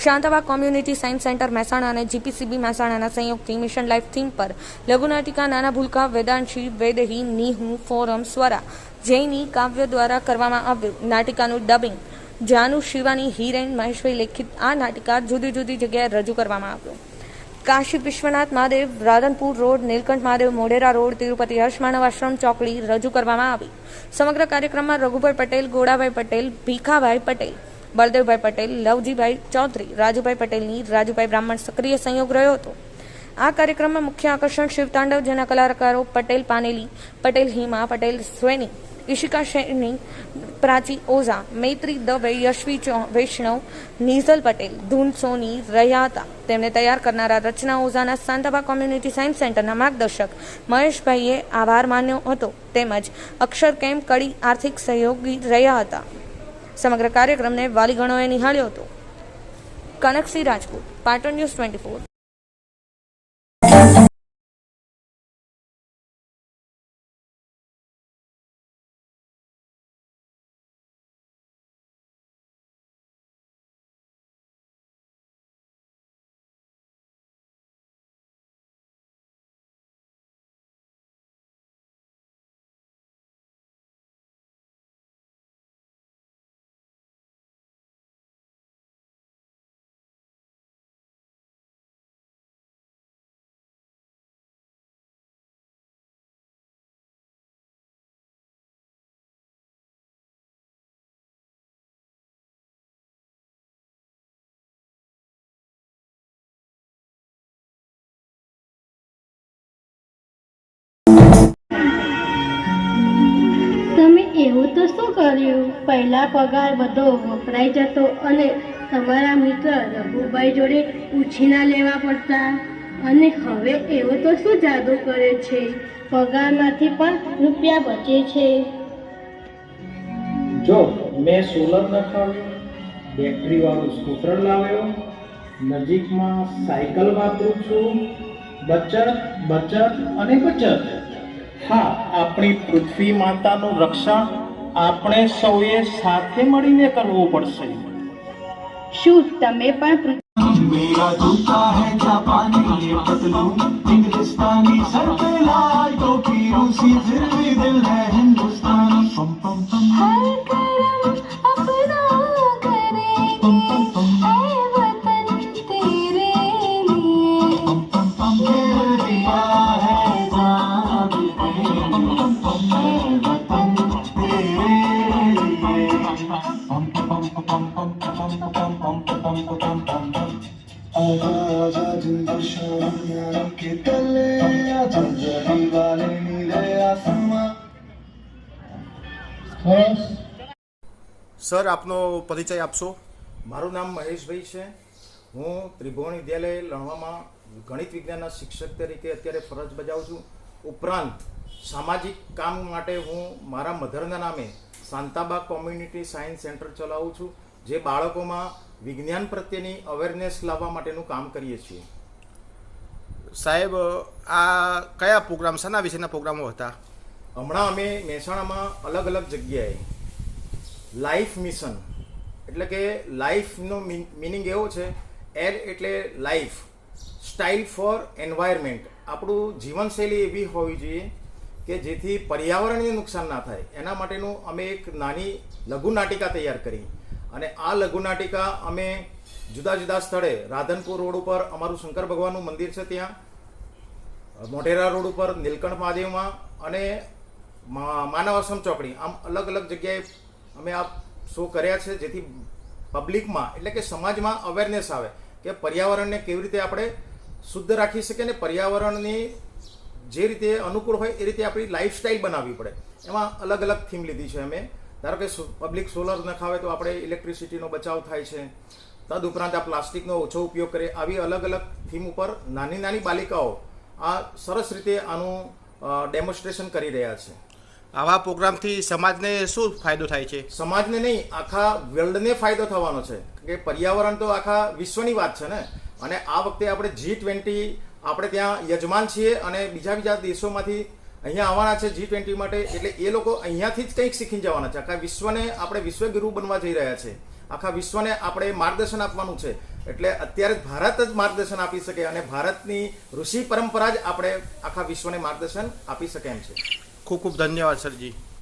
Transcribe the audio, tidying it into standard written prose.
Shantaba community science centre Mehsana અને GPCB મહેસાણાના સંયુક્તથી mission life theme પર લઘુનાટિકા નાના ભૂલકા વેદાંશી વેદહી નીહુ ફોરમ સ્વરા જૈની કાવ્ય દ્વારા કરવામાં આવ્યું. નાટિકાનું ડબિંગ જાનુ શિવાની હિરેન મહેશભાઈ લેખિત આ નાટિકા જુદી જુદી જગ્યાએ રજૂ કરવામાં આવ્યું. કાશી વિશ્વનાથ મહાદેવ, રાધનપુર રોડ, નીલકંઠ મહાદેવ, મોઢેરા રોડ, તિરુપતિ હર્ષમાનવ આશ્રમ ચોકડી રજૂ કરવામાં આવી. સમગ્ર કાર્યક્રમમાં રઘુભાઈ પટેલ, ગોડાભાઈ પટેલ, ભીખાભાઈ પટેલ, બળદેવભાઈ પટેલ, લવજીભાઈ ચૌધરી, રાજુભાઈ પટેલની રાજુભાઈ બ્રાહ્મણ સક્રિય સંયોગ રહ્યો હતો. આ કાર્યક્રમમાં મુખ્ય આકર્ષણ શિવતાંડવ, જેના કલાકારો પટેલ પાનેલી, પટેલ હિમા, પટેલ સ્વેની, ઈશિકા શેરની, પ્રાચી ઓઝા, મૈત્રી દવે, યશવી વૈષ્ણવ, નીઝલ પટેલ, ધૂન સોની રહ્યા હતા. તેમને તૈયાર કરનારા રચના ઓઝાના શાંતાબા કોમ્યુનિટી સાયન્સ સેન્ટરના માર્ગદર્શક મહેશભાઈએ આભાર માન્યો હતો. તેમજ અક્ષર કેમ્પ કડી આર્થિક સહયોગી રહ્યા હતા. સમગ્ર કાર્યક્રમને વાલીગણોએ નિહાળ્યો હતો. કનકસિંહ રાજપૂત, પાટણ ન્યૂઝ 24. તમે એવું તો શું કર્યું? પહેલા પગાર બધો વપરાઈ જતો અને તમારા મિત્ર રઘુભાઈ જોડે ઉછીના લેવા પડતા, અને હવે એવો તો શું જાદુ કરે છે? પગારમાંથી પણ રૂપિયા બચે છે. જો મેં સોલર નખાવ્યું, બેટરી વાળું સ્કૂટર લાવ્યો, નજીકમાં સાયકલ વાપરું છું. બચત બચત અને બચત. હા, આપણી પૃથ્વી માતાનું રક્ષણ આપણે સૌએ સાથે મળીને કરવું પડશે. શું તમે પણ मेरा जूता है जापानी ये पतलून इंग्लिस्तानी सर पे लाल टोपी रूसी फिर भी दिल है हिंदुस्तानी पम पम पम हर करम अपना करेंगे पम पम पम ऐ वतन तेरे लिए पम पम पम ये दिया है जान पम पम पम ऐ वतन तेरे लिए पम पम पम पम पम पम पम पम पम पम आजा दुनिया के तले आजा जरी वाले नीले आसमां. સર, આપનો પરિચય આપશો? મારું નામ મહેશભાઈ છે. હું ત્રિભુવન વિદ્યાલય લણવામાં ગણિત વિજ્ઞાનના શિક્ષક તરીકે અત્યારે ફરજ બજાવું છું. ઉપરાંત સામાજિક કામ માટે હું મારા મધરના નામે શાંતાબા કોમ્યુનિટી સાયન્સ સેન્ટર ચલાવું છું, જે બાળકોમાં વિજ્ઞાન પ્રત્યેની અવેરનેસ લાવવા માટેનું કામ કરીએ છીએ. સાહેબ, આ કયા પ્રોગ્રામ, શાના વિશેના પ્રોગ્રામો હતા? હમણાં અમે મહેસાણામાં અલગ અલગ જગ્યાએ લાઈફ મિશન, એટલે કે લાઈફનો મિનિંગ એવો છે, એલ એટલે લાઈફ, સ્ટાઇલ ફોર એન્વાયરમેન્ટ. આપણું જીવનશૈલી એવી હોવી જોઈએ કે જેથી પર્યાવરણને નુકસાન ના થાય. એના માટેનું અમે એક નાની લઘુ નાટિકા તૈયાર કરી, અને આ લઘુ નાટિકા અમે જુદા જુદા સ્થળે, રાધનપુર રોડ ઉપર અમારું શંકર ભગવાનનું મંદિર છે ત્યાં, મોઢેરા રોડ ઉપર નીલકંઠ મહાદેવમાં, અને માનવ આશ્રમ ચોકડી, આમ અલગ અલગ જગ્યાએ અમે આ શો કર્યા છે, જેથી પબ્લિકમાં એટલે કે સમાજમાં અવેરનેસ આવે કે પર્યાવરણને કેવી રીતે આપણે શુદ્ધ રાખી શકીએ, અને પર્યાવરણની જે રીતે અનુકૂળ હોય એ રીતે આપણી લાઈફસ્ટાઈલ બનાવવી પડે. એમાં અલગ અલગ થીમ લીધી છે અમે. ધારો કે પબ્લિક સોલર નખાવે તો આપણે ઇલેક્ટ્રિસિટીનો બચાવ થાય છે. તદુપરાંત આ પ્લાસ્ટિકનો ઓછો ઉપયોગ કરે. આવી અલગ અલગ થીમ ઉપર નાની નાની બાલિકાઓ આ સરસ રીતે આનું ડેમોન્સ્ટ્રેશન કરી રહ્યા છે. આવા પ્રોગ્રામથી સમાજને શું ફાયદો થાય છે? સમાજને નહીં, આખા વર્લ્ડને ફાયદો થવાનો છે, કે પર્યાવરણ તો આખા વિશ્વની વાત છે ને. અને આ વખતે આપણે G20 આપણે ત્યાં યજમાન છીએ, અને બીજા દેશોમાંથી અહીંયા આવવાના છે G20 માટે. એટલે એ લોકો અહીંયાથી જ કંઈક શીખીને જવાના છે. આખા વિશ્વને આપણે વિશ્વગુરુ બનવા જઈ રહ્યા છે. આખા વિશ્વને આપણે માર્ગદર્શન આપવાનું છે. એટલે અત્યારે ભારત જ માર્ગદર્શન આપી શકે અને ભારતની ઋષિ પરંપરા જ આપણે આખા વિશ્વને માર્ગદર્શન આપી શકે એમ છે. ખૂબ ખૂબ ધન્યવાદ સરજી.